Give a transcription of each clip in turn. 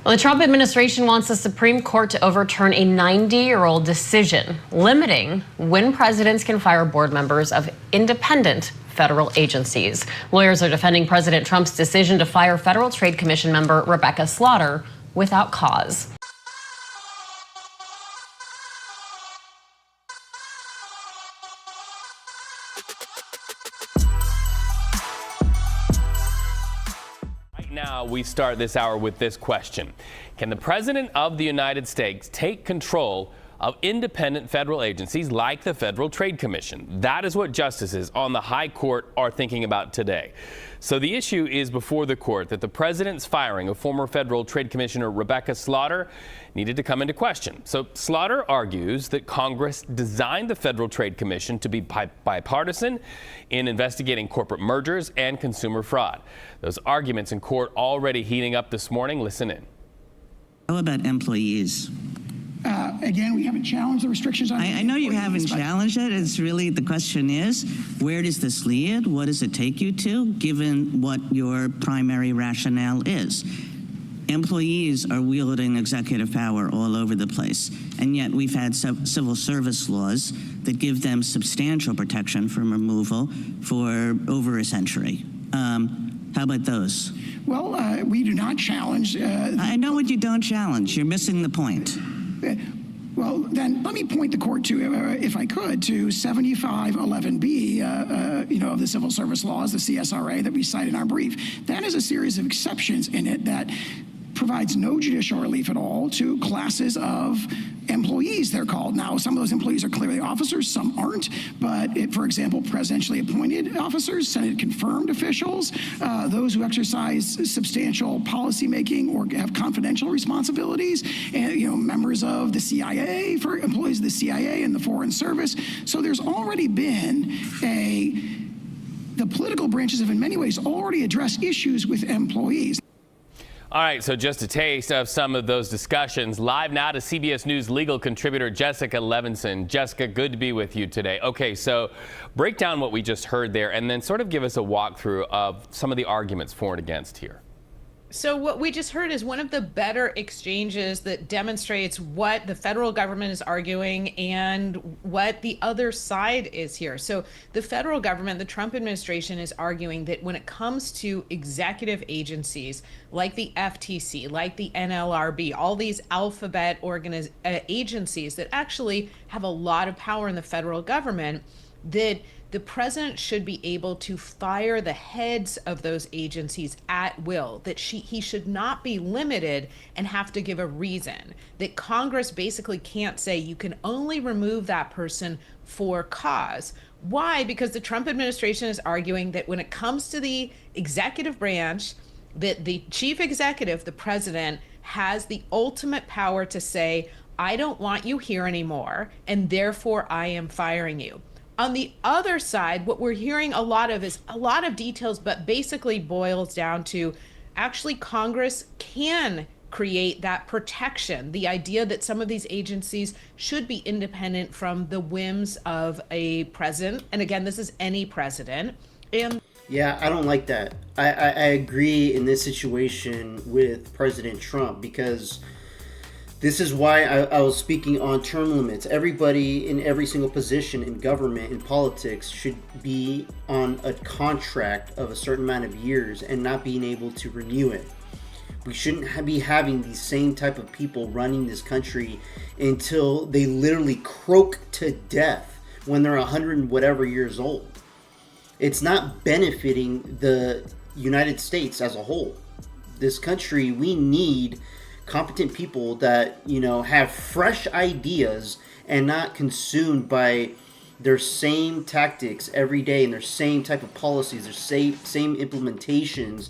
Well, the Trump administration wants the Supreme Court to overturn a 90-year-old decision limiting when presidents can fire board members of independent federal agencies. Lawyers are defending President Trump's decision to fire Federal Trade Commission member Rebecca Slaughter without cause. Now we start this hour with this question. Can the President of the United States take control of independent federal agencies like the Federal Trade Commission? That is what justices on the high court are thinking about today. So the issue is before the court that the president's firing of former Federal Trade Commissioner Rebecca Slaughter needed to come into question. So Slaughter argues that Congress designed the Federal Trade Commission to be bipartisan in investigating corporate mergers and consumer fraud. Those arguments in court already heating up this morning. Listen in. How about employees? Again, we haven't challenged the restrictions on. I know you haven't challenged it. It's really, the question is, where does this lead? What does it take you to, given what your primary rationale is? Employees are wielding executive power all over the place, and yet we've had civil service laws that give them substantial protection from removal for over a century. How about those? Well, we do not challenge. I know what you don't challenge. You're missing the point. Well, then let me point the court to, if I could, to 7511B, of the civil service laws, the CSRA that we cite in our brief. That is a series of exceptions in it that provides no judicial relief at all to classes of employees, they're called. Now, some of those employees are clearly officers, some aren't, but for example, presidentially appointed officers, Senate-confirmed officials, those who exercise substantial policymaking or have confidential responsibilities, and members of the CIA, for employees of the CIA and the Foreign Service. So there's already been the political branches have in many ways already addressed issues with employees. All right, so just a taste of some of those discussions. Live now to CBS News legal contributor Jessica Levinson. Jessica, good to be with you today. Okay, so break down what we just heard there and then sort of give us a walkthrough of some of the arguments for and against here. So what we just heard is one of the better exchanges that demonstrates what the federal government is arguing and what the other side is here. So the federal government, the Trump administration, is arguing that when it comes to executive agencies like the FTC, like the NLRB, all these alphabet agencies that actually have a lot of power in the federal government, that the president should be able to fire the heads of those agencies at will, that he should not be limited and have to give a reason, that Congress basically can't say you can only remove that person for cause. Why? Because the Trump administration is arguing that when it comes to the executive branch, that the chief executive, the president, has the ultimate power to say, I don't want you here anymore, and therefore I am firing you. On the other side, what we're hearing a lot of is a lot of details, but basically boils down to actually Congress can create that protection, the idea that some of these agencies should be independent from the whims of a president. And again, this is any president. Yeah, I don't like that. I agree in this situation with President Trump, because this is why I was speaking on term limits. Everybody in every single position in government, in politics, should be on a contract of a certain amount of years and not being able to renew it. We shouldn't be having these same type of people running this country until they literally croak to death when they're 100 and whatever years old. It's not benefiting the United States as a whole. This country, we need competent people that, have fresh ideas and not consumed by their same tactics every day and their same type of policies, their same implementations,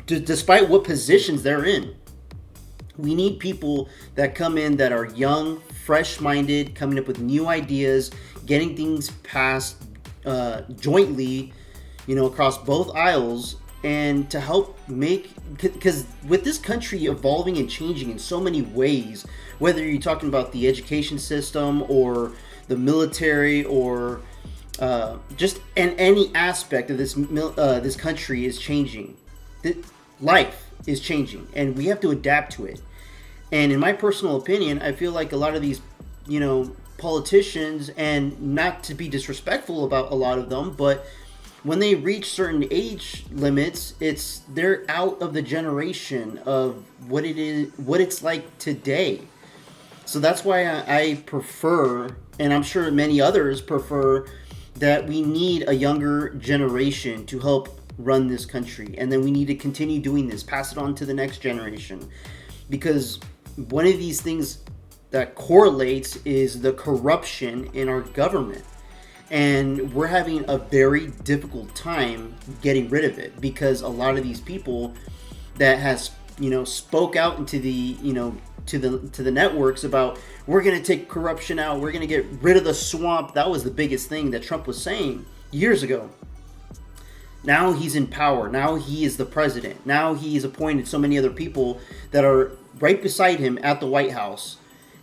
despite what positions they're in. We need people that come in that are young, fresh-minded, coming up with new ideas, getting things passed jointly, across both aisles, and to help make, because with this country evolving and changing in so many ways, whether you're talking about the education system or the military or any aspect of this country is changing. Life is changing, and we have to adapt to it. And in my personal opinion, I feel like a lot of these, politicians, and not to be disrespectful about a lot of them, but when they reach certain age limits, they're out of the generation of what it's like today. So that's why I prefer, and I'm sure many others prefer, that we need a younger generation to help run this country. And then we need to continue doing this, pass it on to the next generation. Because one of these things that correlates is the corruption in our government. And we're having a very difficult time getting rid of it, because a lot of these people that has, spoke out into the, to the networks about, we're going to take corruption out, we're going to get rid of the swamp. That was the biggest thing that Trump was saying years ago. Now he's in power. Now he is the president. Now he's appointed so many other people that are right beside him at the White House.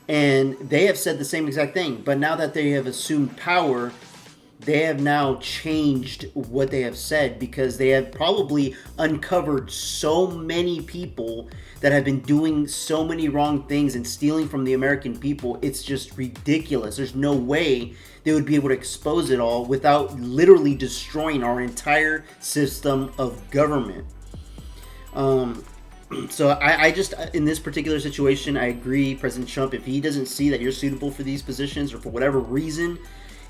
And they have said the same exact thing. But now that they have assumed power, they have now changed what they have said, because they have probably uncovered so many people that have been doing so many wrong things and stealing from the American people. It's just ridiculous. There's no way they would be able to expose it all without literally destroying our entire system of government. So I just, in this particular situation, I agree, President Trump, if he doesn't see that you're suitable for these positions, or for whatever reason,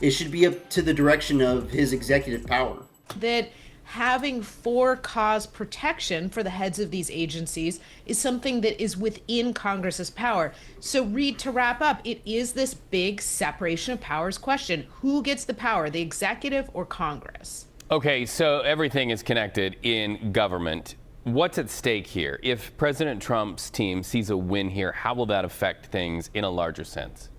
it should be up to the direction of his executive power. That having for-cause protection for the heads of these agencies is something that is within Congress's power. So, Reed, to wrap up, it is this big separation of powers question. Who gets the power, the executive or Congress? Okay, so everything is connected in government. What's at stake here? If President Trump's team sees a win here, how will that affect things in a larger sense?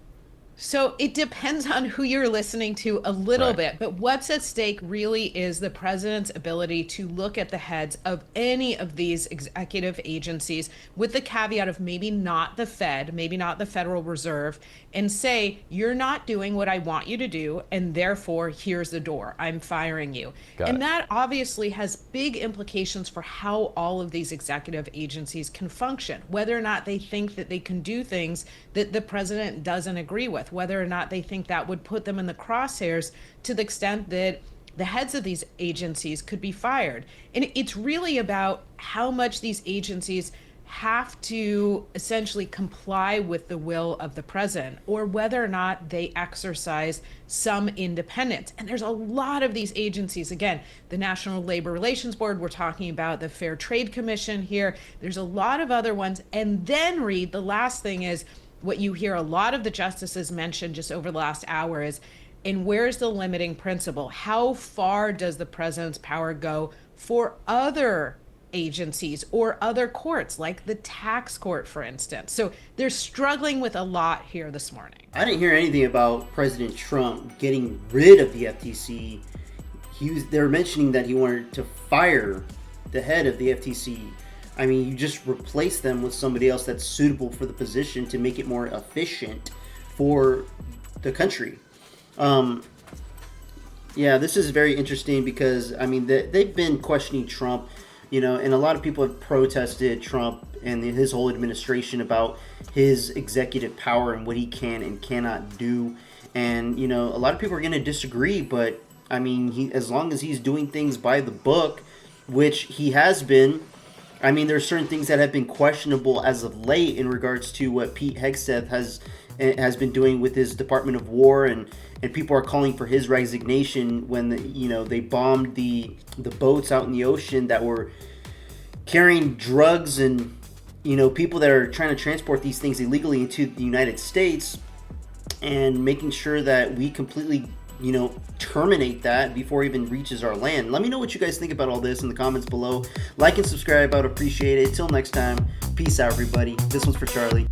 So it depends on who you're listening to a little bit, but what's at stake really is the president's ability to look at the heads of any of these executive agencies, with the caveat of maybe not the Fed, maybe not the Federal Reserve, and say, you're not doing what I want you to do, and therefore here's the door, I'm firing you. And that obviously has big implications for how all of these executive agencies can function, whether or not they think that they can do things that the president doesn't agree with, whether or not they think that would put them in the crosshairs to the extent that the heads of these agencies could be fired. And it's really about how much these agencies have to essentially comply with the will of the president, or whether or not they exercise some independence. And there's a lot of these agencies. Again, the National Labor Relations Board, we're talking about the Fair Trade Commission here. There's a lot of other ones. And then, Reed, the last thing is what you hear a lot of the justices mention just over the last hour is, and where's the limiting principle? How far does the president's power go for other agencies or other courts, like the tax court, for instance? So they're struggling with a lot here this morning. I didn't hear anything about President Trump getting rid of the FTC. They're mentioning that he wanted to fire the head of the FTC. I mean, you just replace them with somebody else that's suitable for the position to make it more efficient for the country. Yeah, this is very interesting because, I mean, they've been questioning Trump, and a lot of people have protested Trump and his whole administration about his executive power and what he can and cannot do. And, a lot of people are going to disagree, but, I mean, as long as he's doing things by the book, which he has been. I mean, there's certain things that have been questionable as of late in regards to what Pete Hegseth has been doing with his Department of War, and people are calling for his resignation when they bombed the boats out in the ocean that were carrying drugs and people that are trying to transport these things illegally into the United States, and making sure that we completely terminate that before it even reaches our land. Let me know what you guys think about all this in the comments below. Like and subscribe, I would appreciate it. Till next time, peace out, everybody. This one's for Charlie.